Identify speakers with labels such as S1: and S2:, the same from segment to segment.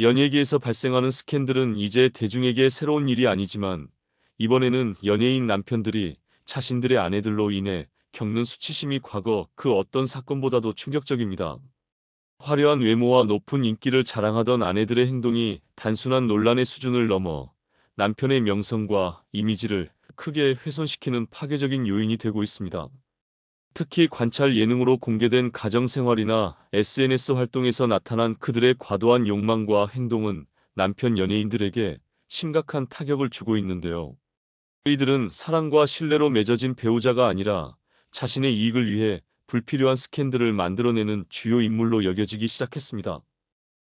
S1: 연예계에서 발생하는 스캔들은 이제 대중에게 새로운 일이 아니지만 이번에는 연예인 남편들이 자신들의 아내들로 인해 겪는 수치심이 과거 그 어떤 사건보다도 충격적입니다. 화려한 외모와 높은 인기를 자랑하던 아내들의 행동이 단순한 논란의 수준을 넘어 남편의 명성과 이미지를 크게 훼손시키는 파괴적인 요인이 되고 있습니다. 특히 관찰 예능으로 공개된 가정생활이나 SNS 활동에서 나타난 그들의 과도한 욕망과 행동은 남편 연예인들에게 심각한 타격을 주고 있는데요. 이들은 사랑과 신뢰로 맺어진 배우자가 아니라 자신의 이익을 위해 불필요한 스캔들을 만들어내는 주요 인물로 여겨지기 시작했습니다.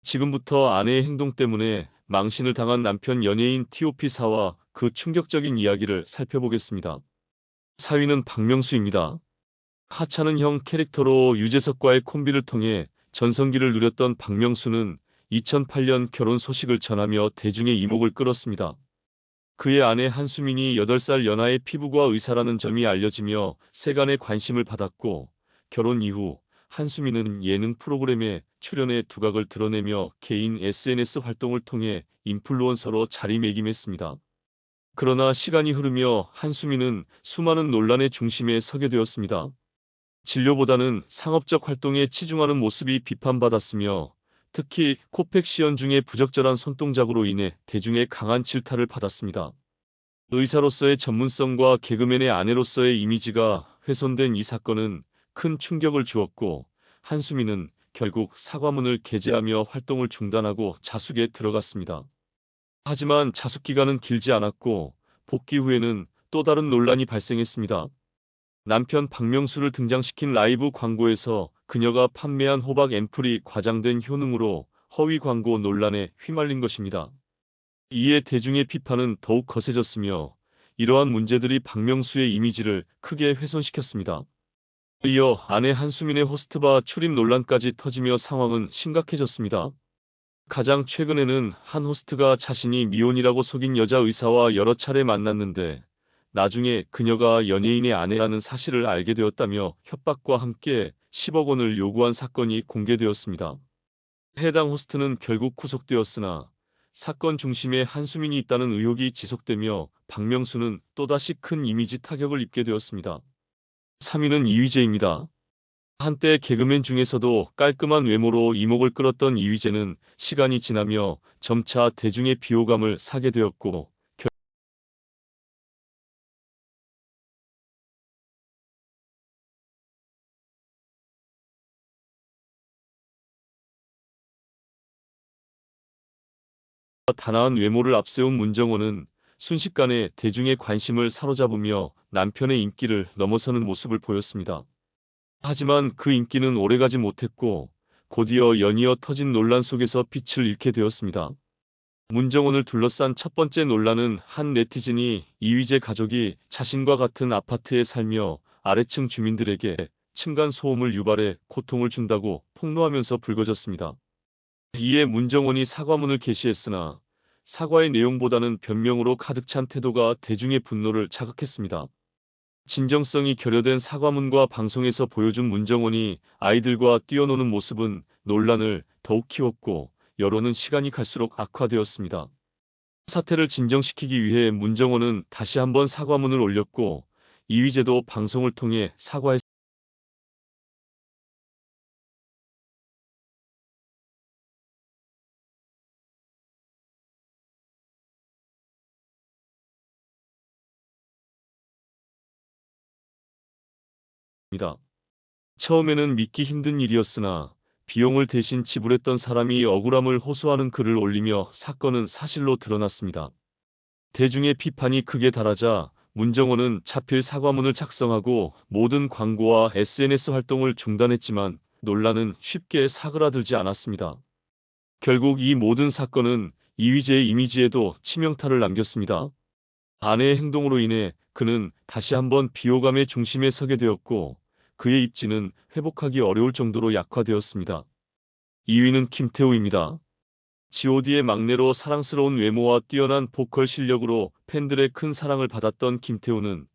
S1: 지금부터 아내의 행동 때문에 망신을 당한 남편 연예인 TOP사와 그 충격적인 이야기를 살펴보겠습니다. 사위는 박명수입니다. 하찮은 형 캐릭터로 유재석과의 콤비를 통해 전성기를 누렸던 박명수는 2008년 결혼 소식을 전하며 대중의 이목을 끌었습니다. 그의 아내 한수민이 8살 연하의 피부과 의사라는 점이 알려지며 세간의 관심을 받았고, 결혼 이후 한수민은 예능 프로그램에 출연해 두각을 드러내며 개인 SNS 활동을 통해 인플루언서로 자리매김했습니다. 그러나 시간이 흐르며 한수민은 수많은 논란의 중심에 서게 되었습니다. 진료보다는 상업적 활동에 치중하는 모습이 비판받았으며, 특히 코팩 시연 중의 부적절한 손동작으로 인해 대중의 강한 질타를 받았습니다. 의사로서의 전문성과 개그맨의 아내로서의 이미지가 훼손된 이 사건은 큰 충격을 주었고, 한수민은 결국 사과문을 게재하며 활동을 중단하고 자숙에 들어갔습니다. 하지만 자숙 기간은 길지 않았고 복귀 후에는 또 다른 논란이 발생했습니다. 남편 박명수를 등장시킨 라이브 광고에서 그녀가 판매한 호박 앰플이 과장된 효능으로 허위 광고 논란에 휘말린 것입니다. 이에 대중의 비판은 더욱 거세졌으며, 이러한 문제들이 박명수의 이미지를 크게 훼손시켰습니다. 이어 아내 한수민의 호스트바 출입 논란까지 터지며 상황은 심각해졌습니다. 가장 최근에는 한 호스트가 자신이 미혼이라고 속인 여자 의사와 여러 차례 만났는데 나중에 그녀가 연예인의 아내라는 사실을 알게 되었다며 협박과 함께 10억 원을 요구한 사건이 공개되었습니다. 해당 호스트는 결국 구속되었으나 사건 중심에 한수민이 있다는 의혹이 지속되며 박명수는 또다시 큰 이미지 타격을 입게 되었습니다. 3위는 이휘재입니다. 한때 개그맨 중에서도 깔끔한 외모로 이목을 끌었던 이휘재는 시간이 지나며 점차 대중의 비호감을 사게 되었고, 단아한 외모를 앞세운 문정호는 순식간에 대중의 관심을 사로잡으며 남편의 인기를 넘어서는 모습을 보였습니다. 하지만 그 인기는 오래가지 못했고 곧이어 연이어 터진 논란 속에서 빛을 잃게 되었습니다. 문정원을 둘러싼 첫 번째 논란은 한 네티즌이 이휘재 가족이 자신과 같은 아파트에 살며 아래층 주민들에게 층간소음을 유발해 고통을 준다고 폭로하면서 불거졌습니다. 이에 문정원이 사과문을 게시했으나 사과의 내용보다는 변명으로 가득 찬 태도가 대중의 분노를 자극했습니다. 진정성이 결여된 사과문과 방송에서 보여준 문정원이 아이들과 뛰어노는 모습은 논란을 더욱 키웠고, 여론은 시간이 갈수록 악화되었습니다. 사태를 진정시키기 위해 문정원은 다시 한번 사과문을 올렸고, 이휘재도 방송을 통해 사과했습니다. 처음에는 믿기 힘든 일이었으나 비용을 대신 지불했던 사람이 억울함을 호소하는 글을 올리며 사건은 사실로 드러났습니다. 대중의 비판이 크게 달하자 문정원은 자필 사과문을 작성하고 모든 광고와 SNS 활동을 중단했지만 논란은 쉽게 사그라들지 않았습니다. 결국 이 모든 사건은 이휘재의 이미지에도 치명타를 남겼습니다. 아내의 행동으로 인해 그는 다시 한번 비호감의 중심에 서게 되었고, 그의 입지는 회복하기 어려울 정도로 약화되었습니다. 2위는 김태우입니다. god의 막내로 사랑스러운 외모와 뛰어난 보컬 실력으로 팬들의 큰 사랑을 받았던 김태우는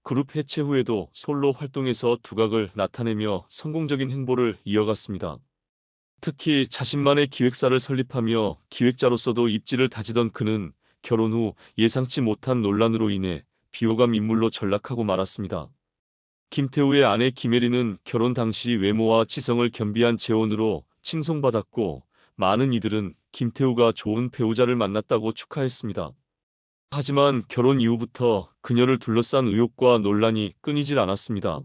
S1: 그룹 해체 후에도 솔로 활동에서 두각을 나타내며 성공적인 행보를 이어갔습니다. 특히 자신만의 기획사를 설립하며 기획자로서도 입지를 다지던 그는 결혼 후 예상치 못한 논란으로 인해 비호감 인물로 전락하고 말았습니다. 김태우의 아내 김혜리는 결혼 당시 외모와 지성을 겸비한 재혼으로 칭송받았고, 많은 이들은 김태우가 좋은 배우자를 만났다고 축하했습니다. 하지만 결혼 이후부터 그녀를 둘러싼 의혹과 논란이 끊이질 않았습니다.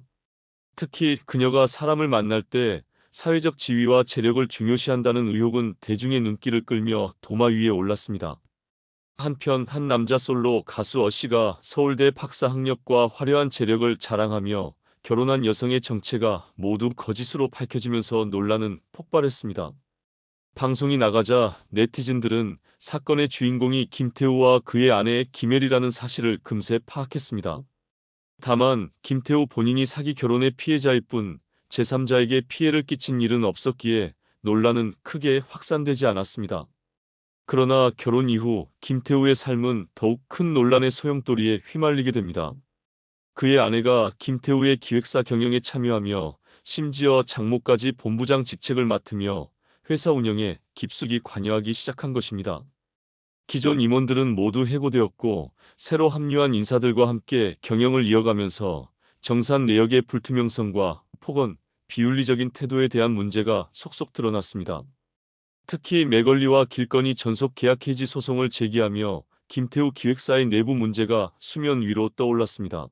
S1: 특히 그녀가 사람을 만날 때 사회적 지위와 재력을 중요시한다는 의혹은 대중의 눈길을 끌며 도마 위에 올랐습니다. 한편 한 남자 솔로 가수 어씨가 서울대 박사 학력과 화려한 재력을 자랑하며 결혼한 여성의 정체가 모두 거짓으로 밝혀지면서 논란은 폭발했습니다. 방송이 나가자 네티즌들은 사건의 주인공이 김태우와 그의 아내 김혜리라는 사실을 금세 파악했습니다. 다만 김태우 본인이 사기 결혼의 피해자일 뿐 제3자에게 피해를 끼친 일은 없었기에 논란은 크게 확산되지 않았습니다. 그러나 결혼 이후 김태우의 삶은 더욱 큰 논란의 소용돌이에 휘말리게 됩니다. 그의 아내가 김태우의 기획사 경영에 참여하며 심지어 장모까지 본부장 직책을 맡으며 회사 운영에 깊숙이 관여하기 시작한 것입니다. 기존 임원들은 모두 해고되었고 새로 합류한 인사들과 함께 경영을 이어가면서 정산 내역의 불투명성과 폭언, 비윤리적인 태도에 대한 문제가 속속 드러났습니다. 특히 맥걸리와 길건이 전속 계약 해지 소송을 제기하며 김태우 기획사의 내부 문제가 수면 위로 떠올랐습니다.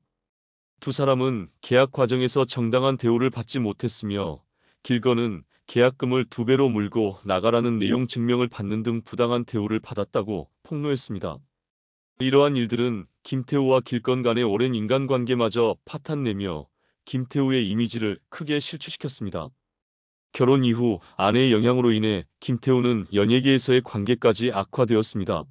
S1: 두 사람은 계약 과정에서 정당한 대우를 받지 못했으며 길건은 계약금을 2배로 물고 나가라는 내용 증명을 받는 등 부당한 대우를 받았다고 폭로했습니다. 이러한 일들은 김태우와 길건 간의 오랜 인간관계마저 파탄내며 김태우의 이미지를 크게 실추시켰습니다. 결혼 이후 아내의 영향으로 인해 김태우는 연예계에서의 관계까지 악화되었습니다.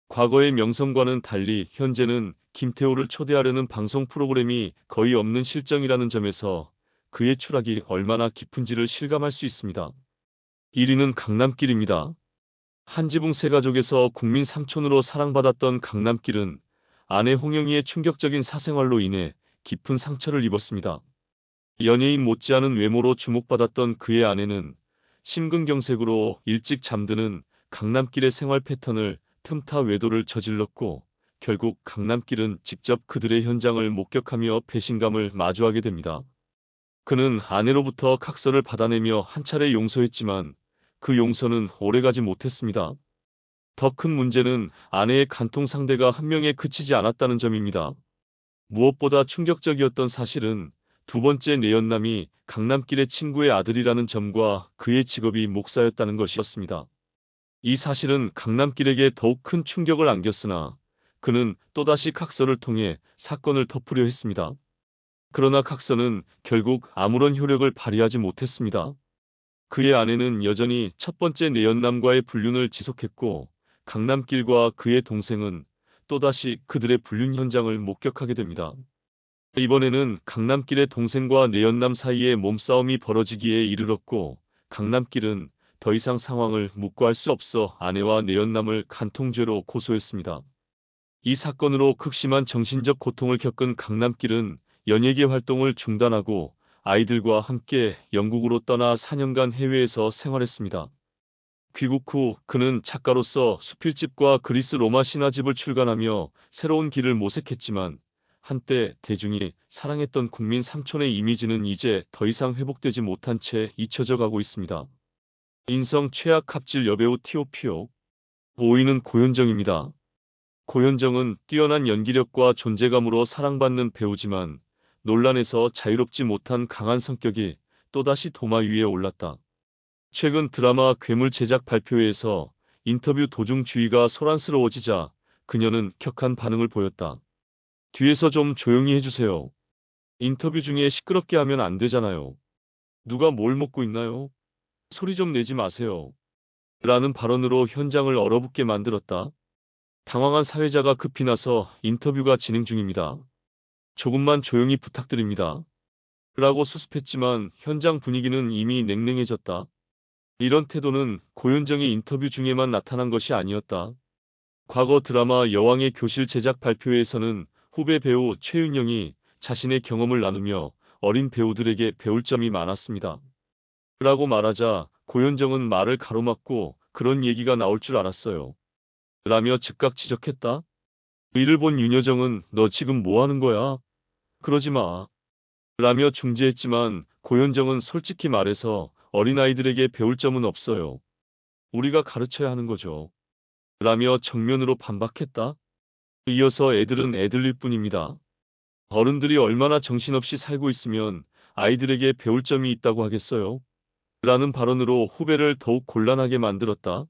S1: 과거의 명성과는 달리 현재는 김태우를 초대하려는 방송 프로그램이 거의 없는 실정이라는 점에서 그의 추락이 얼마나 깊은지를 실감할 수 있습니다. 1위는 강남길입니다. 한지붕 세가족에서 국민 삼촌으로 사랑받았던 강남길은 아내 홍영희의 충격적인 사생활로 인해 깊은 상처를 입었습니다. 연예인 못지않은 외모로 주목받았던 그의 아내는 심근경색으로 일찍 잠드는 강남길의 생활 패턴을 틈타 외도를 저질렀고 결국 강남길은 직접 그들의 현장을 목격하며 배신감을 마주하게 됩니다. 그는 아내로부터 각서를 받아내며 한 차례 용서했지만 그 용서는 오래가지 못했습니다. 더 큰 문제는 아내의 간통 상대가 한 명에 그치지 않았다는 점입니다. 무엇보다 충격적이었던 사실은 두 번째 내연남이 강남길의 친구의 아들이라는 점과 그의 직업이 목사였다는 것이었습니다. 이 사실은 강남길에게 더욱 큰 충격을 안겼으나 그는 또다시 각서를 통해 사건을 덮으려 했습니다. 그러나 각서는 결국 아무런 효력을 발휘하지 못했습니다. 그의 아내는 여전히 첫 번째 내연남과의 불륜을 지속했고 강남길과 그의 동생은 또다시 그들의 불륜 현장을 목격하게 됩니다. 이번에는 강남길의 동생과 내연남 사이에 몸싸움이 벌어지기에 이르렀고 강남길은 더 이상 상황을 묵고할 수 없어 아내와 내연남을 간통죄로 고소했습니다. 이 사건으로 극심한 정신적 고통을 겪은 강남길은 연예계 활동을 중단하고 아이들과 함께 영국으로 떠나 4년간 해외에서 생활했습니다. 귀국 후 그는 작가로서 수필집과 그리스 로마 신화집을 출간하며 새로운 길을 모색했지만 한때 대중이 사랑했던 국민 삼촌의 이미지는 이제 더 이상 회복되지 못한 채 잊혀져 가고 있습니다. 인성 최악 갑질 여배우 티오피오 5위는 고현정입니다. 고현정은 뛰어난 연기력과 존재감으로 사랑받는 배우지만 논란에서 자유롭지 못한 강한 성격이 또다시 도마 위에 올랐다. 최근 드라마 괴물 제작 발표회에서 인터뷰 도중 주의가 소란스러워지자 그녀는 격한 반응을 보였다. 뒤에서 좀 조용히 해주세요. 인터뷰 중에 시끄럽게 하면 안 되잖아요. 누가 뭘 먹고 있나요? 소리 좀 내지 마세요. 라는 발언으로 현장을 얼어붙게 만들었다. 당황한 사회자가 급히 나서 인터뷰가 진행 중입니다. 조금만 조용히 부탁드립니다. 라고 수습했지만 현장 분위기는 이미 냉랭해졌다. 이런 태도는 고현정의 인터뷰 중에만 나타난 것이 아니었다. 과거 드라마 여왕의 교실 제작 발표회에서는 후배 배우 최윤영이 자신의 경험을 나누며 어린 배우들에게 배울 점이 많았습니다. 라고 말하자 고현정은 말을 가로막고 그런 얘기가 나올 줄 알았어요. 라며 즉각 지적했다. 이를 본 윤여정은 너 지금 뭐 하는 거야? 그러지 마. 라며 중재했지만 고현정은 솔직히 말해서 어린아이들에게 배울 점은 없어요. 우리가 가르쳐야 하는 거죠. 라며 정면으로 반박했다. 이어서 애들은 애들일 뿐입니다. 어른들이 얼마나 정신없이 살고 있으면 아이들에게 배울 점이 있다고 하겠어요? 라는 발언으로 후배를 더욱 곤란하게 만들었다.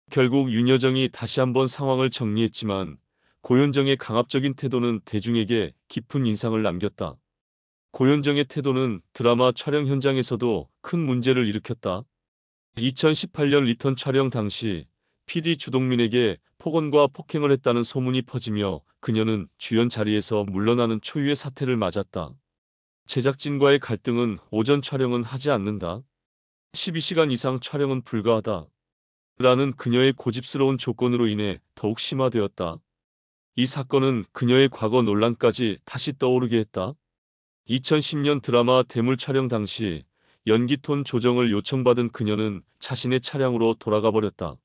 S1: 결국 윤여정이 다시 한번 상황을 정리했지만 고현정의 강압적인 태도는 대중에게 깊은 인상을 남겼다. 고현정의 태도는 드라마 촬영 현장에서도 큰 문제를 일으켰다. 2018년 리턴 촬영 당시 PD 주동민에게 폭언과 폭행을 했다는 소문이 퍼지며 그녀는 주연 자리에서 물러나는 초유의 사태를 맞았다. 제작진과의 갈등은 오전 촬영은 하지 않는다. 12시간 이상 촬영은 불가하다. 라는 그녀의 고집스러운 조건으로 인해 더욱 심화되었다. 이 사건은 그녀의 과거 논란까지 다시 떠오르게 했다. 2010년 드라마 대물 촬영 당시 연기 톤 조정을 요청받은 그녀는 자신의 차량으로 돌아가 버렸다.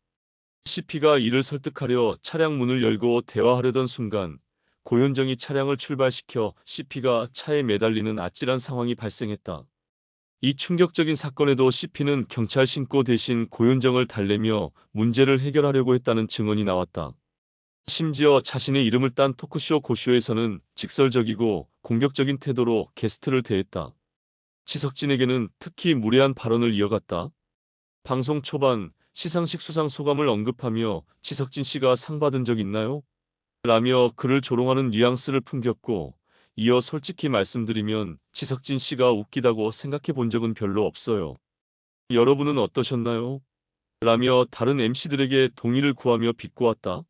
S1: CP가 이를 설득하려 차량 문을 열고 대화하려던 순간 고현정이 차량을 출발시켜 CP가 차에 매달리는 아찔한 상황이 발생했다. 이 충격적인 사건에도 CP는 경찰 신고 대신 고현정을 달래며 문제를 해결하려고 했다는 증언이 나왔다. 심지어 자신의 이름을 딴 토크쇼 고쇼에서는 직설적이고 공격적인 태도로 게스트를 대했다. 지석진에게는 특히 무례한 발언을 이어갔다. 방송 초반 시상식 수상 소감을 언급하며 지석진 씨가 상 받은 적 있나요? 라며 그를 조롱하는 뉘앙스를 풍겼고 이어 솔직히 말씀드리면 지석진 씨가 웃기다고 생각해 본 적은 별로 없어요. 여러분은 어떠셨나요? 라며 다른 MC들에게 동의를 구하며 비꼬았다.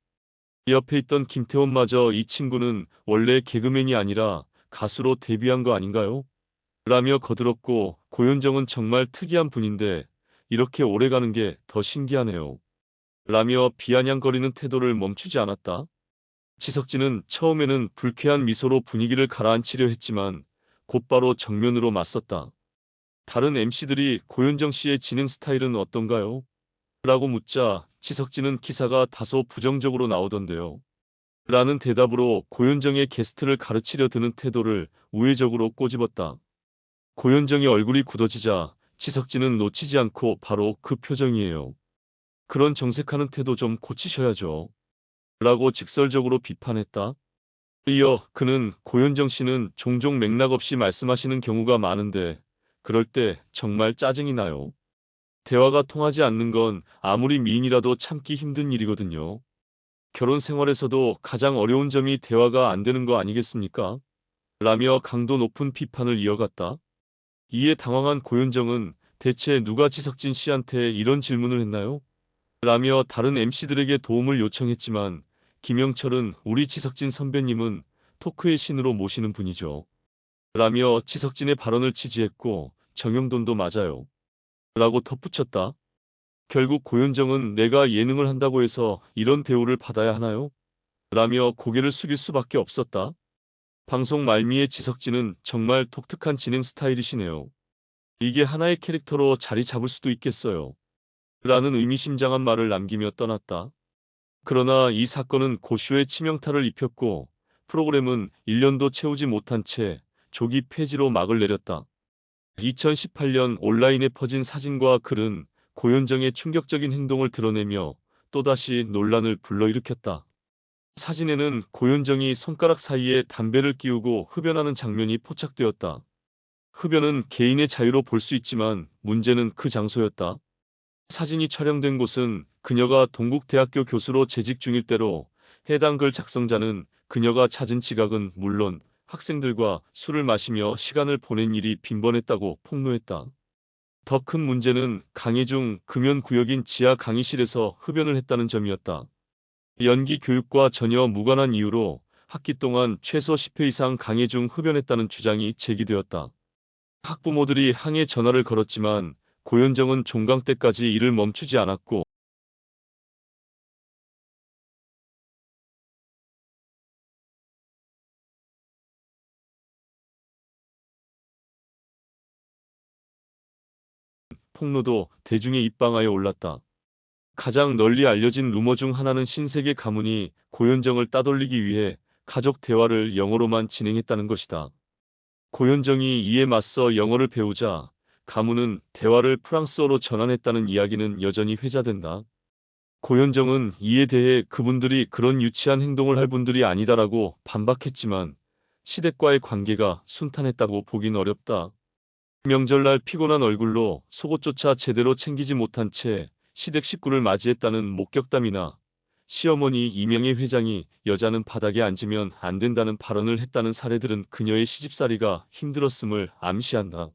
S1: 옆에 있던 김태원마저 이 친구는 원래 개그맨이 아니라 가수로 데뷔한 거 아닌가요? 라며 거들었고 고현정은 정말 특이한 분인데 이렇게 오래가는 게 더 신기하네요. 라며 비아냥거리는 태도를 멈추지 않았다. 지석진은 처음에는 불쾌한 미소로 분위기를 가라앉히려 했지만 곧바로 정면으로 맞섰다. 다른 MC들이 고현정 씨의 진행 스타일은 어떤가요? 라고 묻자 지석진은 기사가 다소 부정적으로 나오던데요. 라는 대답으로 고현정의 게스트를 가르치려 드는 태도를 우회적으로 꼬집었다. 고현정의 얼굴이 굳어지자 지석진은 놓치지 않고 바로 그 표정이에요. 그런 정색하는 태도 좀 고치셔야죠. 라고 직설적으로 비판했다. 이어 그는 고현정 씨는 종종 맥락 없이 말씀하시는 경우가 많은데 그럴 때 정말 짜증이 나요. 대화가 통하지 않는 건 아무리 미인이라도 참기 힘든 일이거든요. 결혼 생활에서도 가장 어려운 점이 대화가 안 되는 거 아니겠습니까? 라며 강도 높은 비판을 이어갔다. 이에 당황한 고현정은 대체 누가 지석진 씨한테 이런 질문을 했나요? 라며 다른 MC들에게 도움을 요청했지만 김영철은 우리 지석진 선배님은 토크의 신으로 모시는 분이죠. 라며 지석진의 발언을 지지했고 정영돈도 맞아요. 라고 덧붙였다. 결국 고현정은 내가 예능을 한다고 해서 이런 대우를 받아야 하나요? 라며 고개를 숙일 수밖에 없었다. 방송 말미에 지석진은 정말 독특한 진행 스타일이시네요. 이게 하나의 캐릭터로 자리 잡을 수도 있겠어요. 라는 의미심장한 말을 남기며 떠났다. 그러나 이 사건은 고쇼에 치명타를 입혔고 프로그램은 1년도 채우지 못한 채 조기 폐지로 막을 내렸다. 2018년 온라인에 퍼진 사진과 글은 고현정의 충격적인 행동을 드러내며 또다시 논란을 불러일으켰다. 사진에는 고현정이 손가락 사이에 담배를 끼우고 흡연하는 장면이 포착되었다. 흡연은 개인의 자유로 볼 수 있지만 문제는 그 장소였다. 사진이 촬영된 곳은 그녀가 동국대학교 교수로 재직 중일 때로 해당 글 작성자는 그녀가 찾은 지각은 물론 학생들과 술을 마시며 시간을 보낸 일이 빈번했다고 폭로했다. 더 큰 문제는 강의 중 금연구역인 지하 강의실에서 흡연을 했다는 점이었다. 연기 교육과 전혀 무관한 이유로 학기 동안 최소 10회 이상 강의 중 흡연했다는 주장이 제기되었다. 학부모들이 항해 전화를 걸었지만 고현정은 종강 때까지 일을 멈추지 않았고 폭로도 대중의 입방아에 올랐다. 가장 널리 알려진 루머 중 하나는 신세계 가문이 고현정을 따돌리기 위해 가족 대화를 영어로만 진행했다는 것이다. 고현정이 이에 맞서 영어를 배우자 가문은 대화를 프랑스어로 전환했다는 이야기는 여전히 회자된다. 고현정은 이에 대해 그분들이 그런 유치한 행동을 할 분들이 아니다라고 반박했지만 시댁과의 관계가 순탄했다고 보긴 어렵다. 명절날 피곤한 얼굴로 속옷조차 제대로 챙기지 못한 채 시댁 식구를 맞이했다는 목격담이나 시어머니 이명희 회장이 여자는 바닥에 앉으면 안 된다는 발언을 했다는 사례들은 그녀의 시집살이가 힘들었음을 암시한다.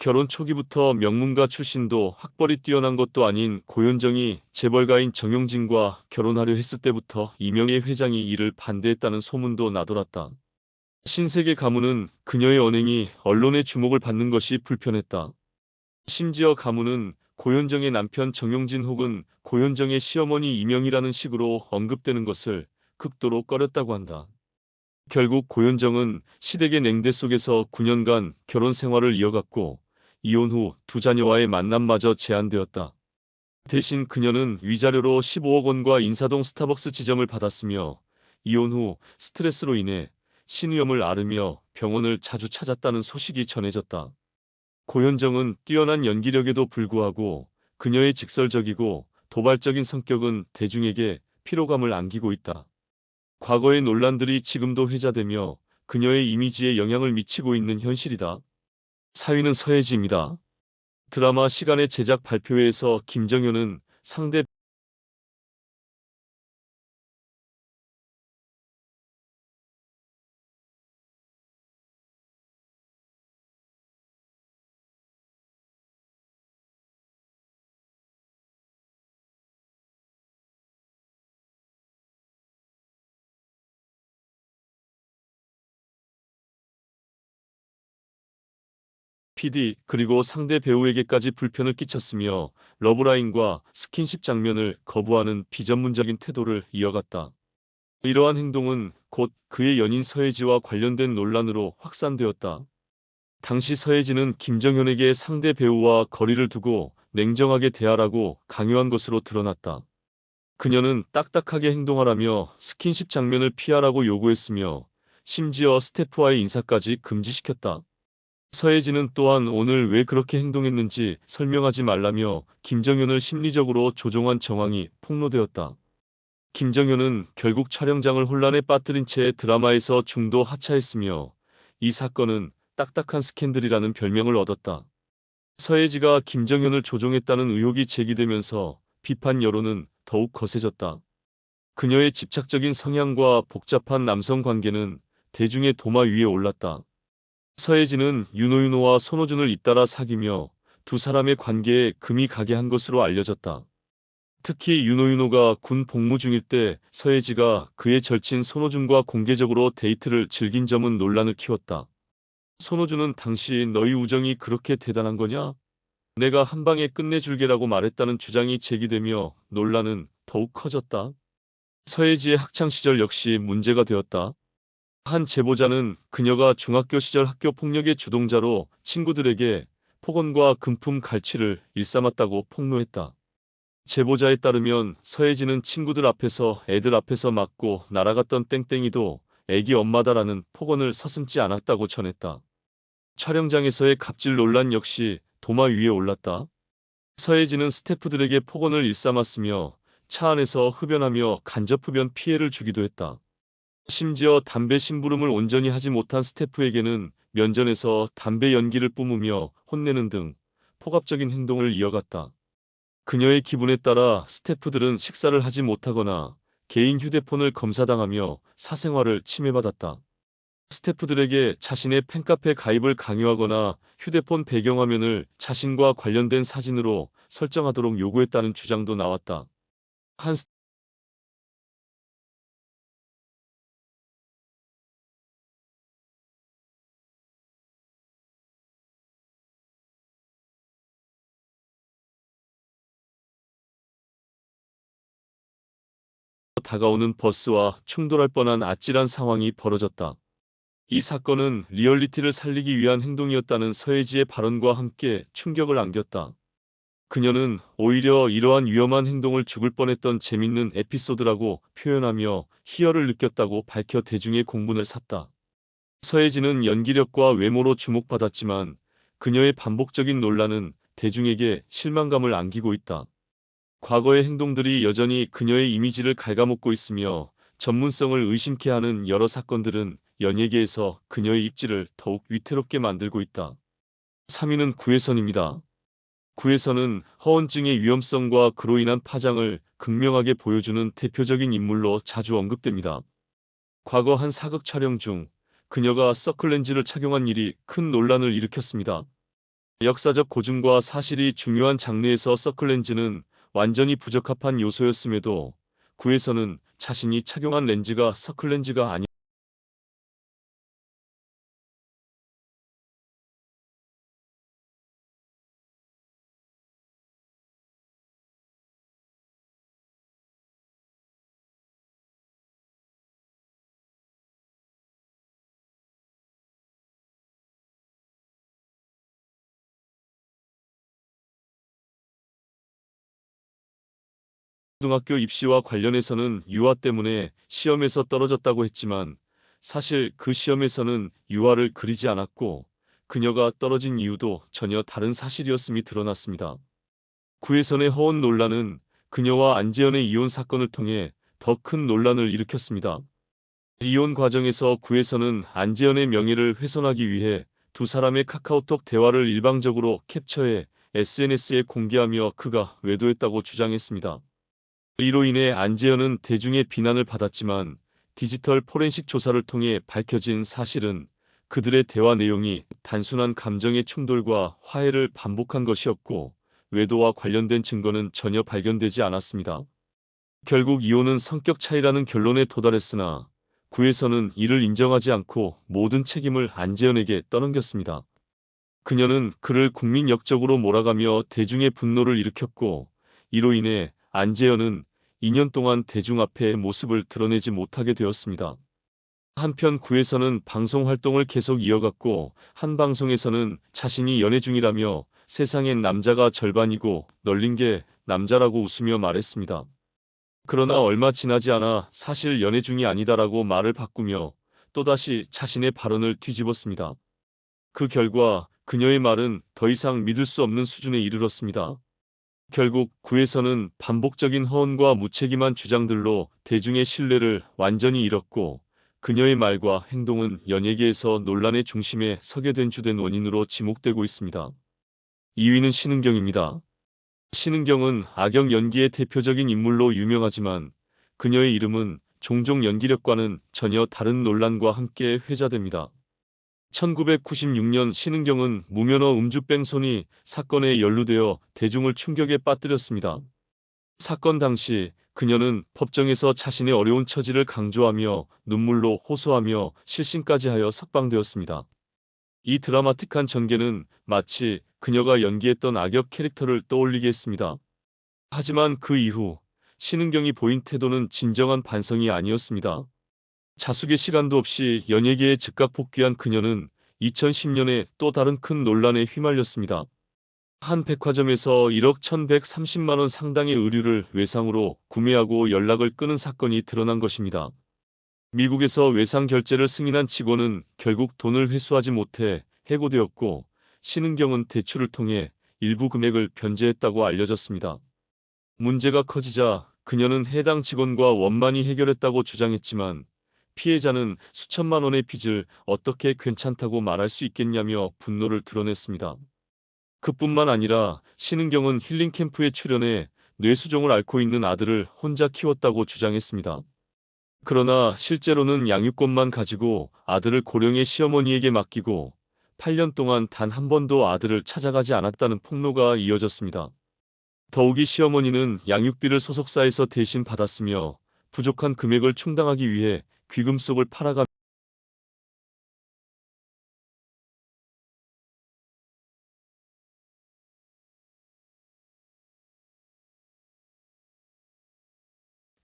S1: 결혼 초기부터 명문가 출신도 학벌이 뛰어난 것도 아닌 고현정이 재벌가인 정용진과 결혼하려 했을 때부터 이명희 회장이 이를 반대했다는 소문도 나돌았다. 신세계 가문은 그녀의 언행이 언론의 주목을 받는 것이 불편했다. 심지어 가문은 고현정의 남편 정용진 혹은 고현정의 시어머니 이명희라는 식으로 언급되는 것을 극도로 꺼렸다고 한다. 결국 고현정은 시댁의 냉대 속에서 9년간 결혼 생활을 이어갔고 이혼 후 두 자녀와의 만남마저 제한되었다. 대신 그녀는 위자료로 15억 원과 인사동 스타벅스 지점을 받았으며 이혼 후 스트레스로 인해 신우염을 앓으며 병원을 자주 찾았다는 소식이 전해졌다. 고현정은 뛰어난 연기력에도 불구하고 그녀의 직설적이고 도발적인 성격은 대중에게 피로감을 안기고 있다. 과거의 논란들이 지금도 회자되며 그녀의 이미지에 영향을 미치고 있는 현실이다. 4위는 서혜지입니다. 드라마 시간의 제작 발표회에서 김정현은 상대 PD 그리고 상대 배우에게까지 불편을 끼쳤으며 러브라인과 스킨십 장면을 거부하는 비전문적인 태도를 이어갔다. 이러한 행동은 곧 그의 연인 서혜지와 관련된 논란으로 확산되었다. 당시 서혜지는 김정현에게 상대 배우와 거리를 두고 냉정하게 대하라고 강요한 것으로 드러났다. 그녀는 딱딱하게 행동하라며 스킨십 장면을 피하라고 요구했으며 심지어 스태프와의 인사까지 금지시켰다. 서혜진은 또한 오늘 왜 그렇게 행동했는지 설명하지 말라며 김정현을 심리적으로 조종한 정황이 폭로되었다. 김정현은 결국 촬영장을 혼란에 빠뜨린 채 드라마에서 중도 하차했으며 이 사건은 딱딱한 스캔들이라는 별명을 얻었다. 서혜지가 김정현을 조종했다는 의혹이 제기되면서 비판 여론은 더욱 거세졌다. 그녀의 집착적인 성향과 복잡한 남성 관계는 대중의 도마 위에 올랐다. 서혜진은 윤호윤호와 손호준을 잇따라 사귀며 두 사람의 관계에 금이 가게 한 것으로 알려졌다. 특히 윤호윤호가 군 복무 중일 때 서혜지가 그의 절친 손호준과 공개적으로 데이트를 즐긴 점은 논란을 키웠다. 손호준은 당시 너희 우정이 그렇게 대단한 거냐? 내가 한 방에 끝내줄게라고 말했다는 주장이 제기되며 논란은 더욱 커졌다. 서혜지의 학창시절 역시 문제가 되었다. 한 제보자는 그녀가 중학교 시절 학교 폭력의 주동자로 친구들에게 폭언과 금품 갈취를 일삼았다고 폭로했다. 제보자에 따르면 서혜진은 친구들 앞에서 애들 앞에서 맞고 날아갔던 땡땡이도 애기 엄마다라는 폭언을 서슴지 않았다고 전했다. 촬영장에서의 갑질 논란 역시 도마 위에 올랐다. 서혜진은 스태프들에게 폭언을 일삼았으며 차 안에서 흡연하며 간접 흡연 피해를 주기도 했다. 심지어 담배 심부름을 온전히 하지 못한 스태프에게는 면전에서 담배 연기를 뿜으며 혼내는 등 폭압적인 행동을 이어갔다. 그녀의 기분에 따라 스태프들은 식사를 하지 못하거나 개인 휴대폰을 검사당하며 사생활을 침해받았다. 스태프들에게 자신의 팬카페 가입을 강요하거나 휴대폰 배경화면을 자신과 관련된 사진으로 설정하도록 요구했다는 주장도 나왔다. 한 다가오는 버스와 충돌할 뻔한 아찔한 상황이 벌어졌다. 이 사건은 리얼리티를 살리기 위한 행동이었다는 서혜지의 발언과 함께 충격을 안겼다. 그녀는 오히려 이러한 위험한 행동을 죽을 뻔했던 재밌는 에피소드라고 표현하며 희열을 느꼈다고 밝혀 대중의 공분을 샀다. 서예진은 연기력과 외모로 주목받았지만 그녀의 반복적인 논란은 대중에게 실망감을 안기고 있다. 과거의 행동들이 여전히 그녀의 이미지를 갉아먹고 있으며 전문성을 의심케 하는 여러 사건들은 연예계에서 그녀의 입지를 더욱 위태롭게 만들고 있다. 3위는 구혜선입니다. 구혜선은 허언증의 위험성과 그로 인한 파장을 극명하게 보여주는 대표적인 인물로 자주 언급됩니다. 과거 한 사극 촬영 중 그녀가 서클렌즈를 착용한 일이 큰 논란을 일으켰습니다. 역사적 고증과 사실이 중요한 장르에서 서클렌즈는 완전히 부적합한 요소였음에도 구혜선은 자신이 착용한 렌즈가 서클렌즈가 아니 고등학교 입시와 관련해서는 유아 때문에 시험에서 떨어졌다고 했지만 사실 그 시험에서는 유아를 그리지 않았고 그녀가 떨어진 이유도 전혀 다른 사실이었음이 드러났습니다. 구혜선의 허언 논란은 그녀와 안재현의 이혼 사건을 통해 더 큰 논란을 일으켰습니다. 이혼 과정에서 구혜선은 안재현의 명예를 훼손하기 위해 두 사람의 카카오톡 대화를 일방적으로 캡처해 SNS에 공개하며 그가 외도했다고 주장했습니다. 이로 인해 안재현은 대중의 비난을 받았지만 디지털 포렌식 조사를 통해 밝혀진 사실은 그들의 대화 내용이 단순한 감정의 충돌과 화해를 반복한 것이었고 외도와 관련된 증거는 전혀 발견되지 않았습니다. 결국 이혼은 성격 차이라는 결론에 도달했으나 구에서는 이를 인정하지 않고 모든 책임을 안재현에게 떠넘겼습니다. 그녀는 그를 국민 역적으로 몰아가며 대중의 분노를 일으켰고 이로 인해 안재현은 2년 동안 대중 앞에 모습을 드러내지 못하게 되었습니다. 한편 구에서는 방송 활동을 계속 이어갔고 한 방송에서는 자신이 연애 중이라며 세상엔 남자가 절반이고 널린 게 남자라고 웃으며 말했습니다. 그러나 얼마 지나지 않아 사실 연애 중이 아니다라고 말을 바꾸며 또다시 자신의 발언을 뒤집었습니다. 그 결과 그녀의 말은 더 이상 믿을 수 없는 수준에 이르렀습니다. 결국 구에서는 반복적인 허언과 무책임한 주장들로 대중의 신뢰를 완전히 잃었고 그녀의 말과 행동은 연예계에서 논란의 중심에 서게 된 주된 원인으로 지목되고 있습니다. 2위는 신은경입니다. 신은경은 악역 연기의 대표적인 인물로 유명하지만 그녀의 이름은 종종 연기력과는 전혀 다른 논란과 함께 회자됩니다. 1996년 신은경은 무면허 음주뺑소니 사건에 연루되어 대중을 충격에 빠뜨렸습니다. 사건 당시 그녀는 법정에서 자신의 어려운 처지를 강조하며 눈물로 호소하며 실신까지 하여 석방되었습니다. 이 드라마틱한 전개는 마치 그녀가 연기했던 악역 캐릭터를 떠올리게 했습니다. 하지만 그 이후 신은경이 보인 태도는 진정한 반성이 아니었습니다. 자숙의 시간도 없이 연예계에 즉각 복귀한 그녀는 2010년에 또 다른 큰 논란에 휘말렸습니다. 한 백화점에서 1억 1,130만 원 상당의 의류를 외상으로 구매하고 연락을 끊은 사건이 드러난 것입니다. 미국에서 외상 결제를 승인한 직원은 결국 돈을 회수하지 못해 해고되었고 신은경은 대출을 통해 일부 금액을 변제했다고 알려졌습니다. 문제가 커지자 그녀는 해당 직원과 원만히 해결했다고 주장했지만 피해자는 수천만 원의 빚을 어떻게 괜찮다고 말할 수 있겠냐며 분노를 드러냈습니다. 그뿐만 아니라 신은경은 힐링 캠프에 출연해 뇌수종을 앓고 있는 아들을 혼자 키웠다고 주장했습니다. 그러나 실제로는 양육권만 가지고 아들을 고령의 시어머니에게 맡기고 8년 동안 단 한 번도 아들을 찾아가지 않았다는 폭로가 이어졌습니다. 더욱이 시어머니는 양육비를 소속사에서 대신 받았으며 부족한 금액을 충당하기 위해 귀금속을 팔아가며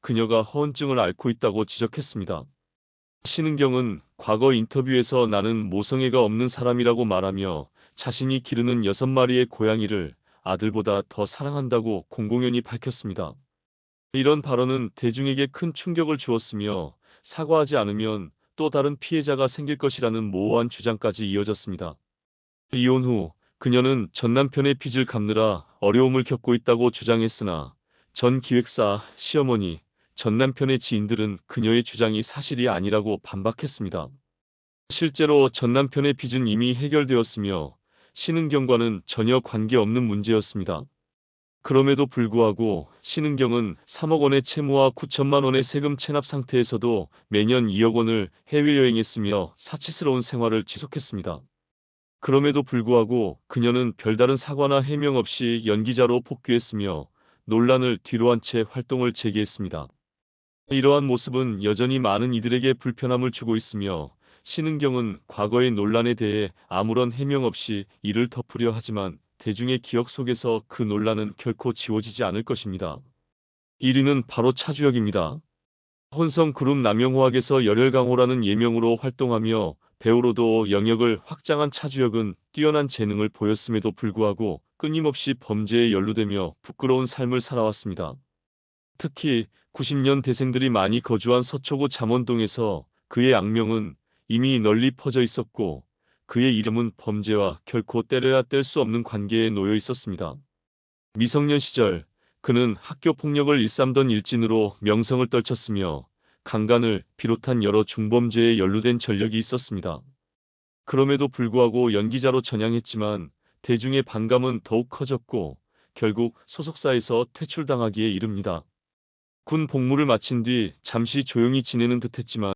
S1: 그녀가 허언증을 앓고 있다고 지적했습니다. 신은경은 과거 인터뷰에서 나는 모성애가 없는 사람이라고 말하며 자신이 기르는 6마리의 고양이를 아들보다 더 사랑한다고 공공연히 밝혔습니다. 이런 발언은 대중에게 큰 충격을 주었으며 사과하지 않으면 또 다른 피해자가 생길 것이라는 모호한 주장까지 이어졌습니다. 이혼 후 그녀는 전 남편의 빚을 갚느라 어려움을 겪고 있다고 주장했으나 전 기획사, 시어머니, 전 남편의 지인들은 그녀의 주장이 사실이 아니라고 반박했습니다. 실제로 전 남편의 빚은 이미 해결되었으며 신은경과는 전혀 관계없는 문제였습니다. 그럼에도 불구하고 신은경은 3억 원의 채무와 9천만 원의 세금 체납 상태에서도 매년 2억 원을 해외여행했으며 사치스러운 생활을 지속했습니다. 그럼에도 불구하고 그녀는 별다른 사과나 해명 없이 연기자로 복귀했으며 논란을 뒤로한 채 활동을 재개했습니다. 이러한 모습은 여전히 많은 이들에게 불편함을 주고 있으며 신은경은 과거의 논란에 대해 아무런 해명 없이 이를 덮으려 하지만 대중의 기억 속에서 그 논란은 결코 지워지지 않을 것입니다. 1위는 바로 차주혁입니다. 혼성 그룹 남영호학에서 열혈강호라는 예명으로 활동하며 배우로도 영역을 확장한 차주혁은 뛰어난 재능을 보였음에도 불구하고 끊임없이 범죄에 연루되며 부끄러운 삶을 살아왔습니다. 특히 90년 대생들이 많이 거주한 서초구 잠원동에서 그의 악명은 이미 널리 퍼져 있었고 그의 이름은 범죄와 결코 떼려야 뗄 수 없는 관계에 놓여 있었습니다. 미성년 시절 그는 학교 폭력을 일삼던 일진으로 명성을 떨쳤으며 강간을 비롯한 여러 중범죄에 연루된 전력이 있었습니다. 그럼에도 불구하고 연기자로 전향했지만 대중의 반감은 더욱 커졌고 결국 소속사에서 퇴출당하기에 이릅니다. 군 복무를 마친 뒤 잠시 조용히 지내는 듯했지만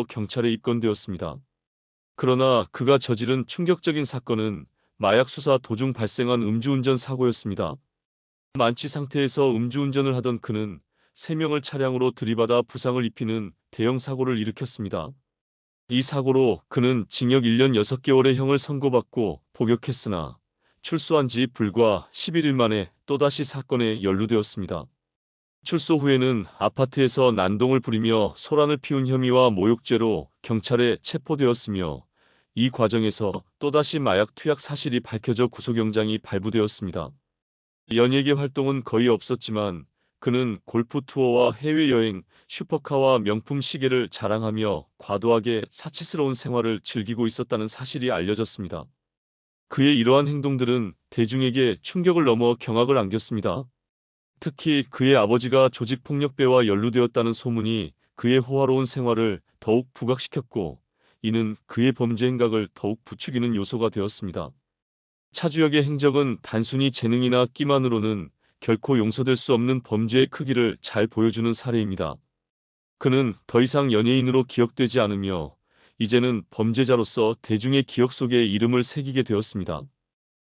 S1: 경찰에 입건되었습니다. 그러나 그가 저지른 충격적인 사건은 마약 수사 도중 발생한 음주운전 사고였습니다. 만취 상태에서 음주운전을 하던 그는 3명을 차량으로 들이받아 부상을 입히는 대형 사고를 일으켰습니다. 이 사고로 그는 징역 1년 6개월의 형을 선고받고 복역했으나 출소한 지 불과 11일 만에 또다시 사건에 연루되었습니다. 출소 후에는 아파트에서 난동을 부리며 소란을 피운 혐의와 모욕죄로 경찰에 체포되었으며 이 과정에서 또다시 마약 투약 사실이 밝혀져 구속영장이 발부되었습니다. 연예계 활동은 거의 없었지만 그는 골프 투어와 해외여행, 슈퍼카와 명품 시계를 자랑하며 과도하게 사치스러운 생활을 즐기고 있었다는 사실이 알려졌습니다. 그의 이러한 행동들은 대중에게 충격을 넘어 경악을 안겼습니다. 특히 그의 아버지가 조직폭력배와 연루되었다는 소문이 그의 호화로운 생활을 더욱 부각시켰고 이는 그의 범죄 행각을 더욱 부추기는 요소가 되었습니다. 차주혁의 행적은 단순히 재능이나 끼만으로는 결코 용서될 수 없는 범죄의 크기를 잘 보여주는 사례입니다. 그는 더 이상 연예인으로 기억되지 않으며 이제는 범죄자로서 대중의 기억 속에 이름을 새기게 되었습니다.